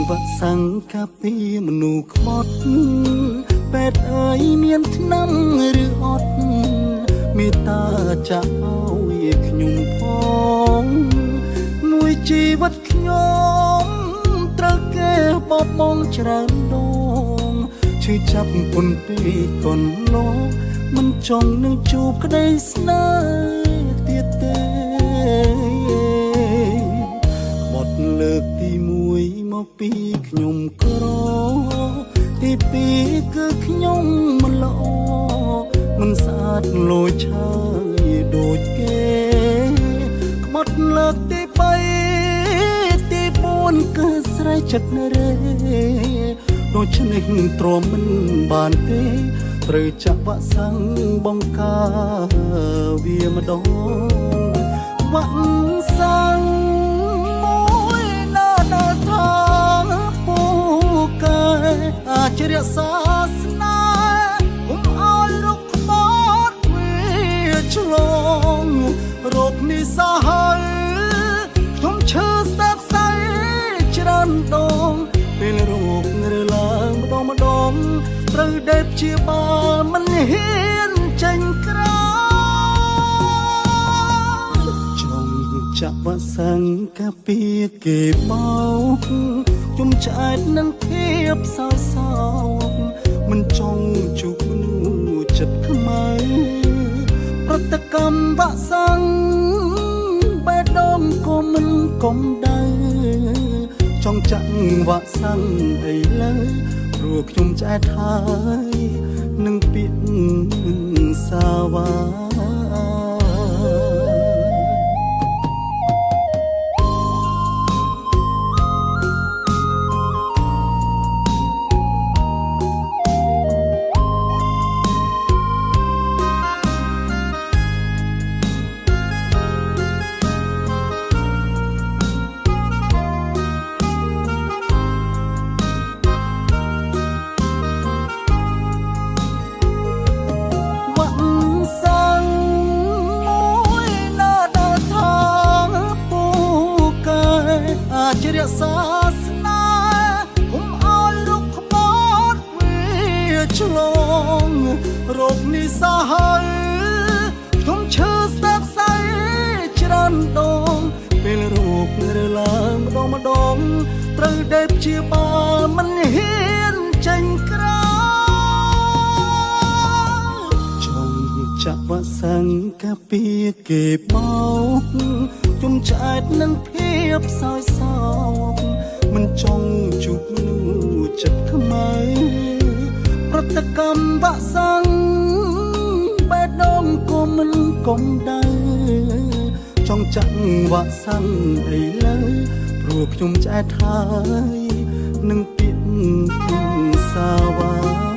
វ៉ាសង្កាពីមនុស្សខ្មត់ពេទ្យអើយមានថ្នាំឬអត់មេត្តាចាក់ឲ្យខ្ញុំផងមួយជីវិតខ្ញុំត្រូវគេបបបងច្រើនដងឈឺចាប់ពុនពេកកន្លងមិនចង់នឹងជួបក្តីស្នេហ៍ទៀតទេបទលើកទី1មកពីខ្ញុំក្រទី2គឺខ្ញុំមិនល្អមិនស្អាតលោឆើយដូចគេក្បត់លើកទី3ទី4គឺស្រ័យចិត្តរេដូច្នេះទ្រាំមិនបានទេត្រូវចាក់វ៉ាក់សាំងបង្ការវាម្ដងវ៉ាក់សាំងមួយណាដល់ថាពូកែអាចរក្សាស្នេហ៍កុំឲ្យរកខ្មោចវាឆ្លងរោគនេះសាហាវខ្ញុំឈឺស្ទើរស្អីច្រើនដងពេលរោគរើឡើងម្ដងត្រូវដេបជាបាលមិនហ៊ានចេញក្រៅចង់ចាក់វ៉ាក់សាំងកាពីគេបោកខ្ញុំឆ្អែតនឹងភាពសោយសោកមិនចង់ជួបមនុស្សចិត្តខ្មៅប្រតិកម្មវ៉ាក់សាំងបេះដូងក៏មិនកំដៅចង់ចាក់វ៉ាក់សាំងឥឡូវព្រោះខ្ញុំឆ្អែតហើយនឹងពាក្យសាវ៉ាជារក្សាស្នេហ៍កុំឲ្យរកខ្មោចវាឆ្លងរោគនេះសាហាវខ្ញុំឈឺស្ទើរស្អីច្រើនដងពេលរោគរើឡើងម្ដងត្រូវដេបជាបាលមិនហ៊ានចេញក្រៅចង់ចាក់វ៉ាក់សាំងកាពីគេបោកខ្ញុំឆ្អែតនឹងភាពសោយសោកមិនចង់ជួបមនុស្សចិត្តខ្មៅប្រតិកម្មវ៉ាក់សាំងបេះដូងក៏មិនកំដៅចង់ចាក់វ៉ាក់សាំងឥឡូវព្រោះខ្ញុំឆ្អែតហើយនឹងពាក្យសាវ៉ា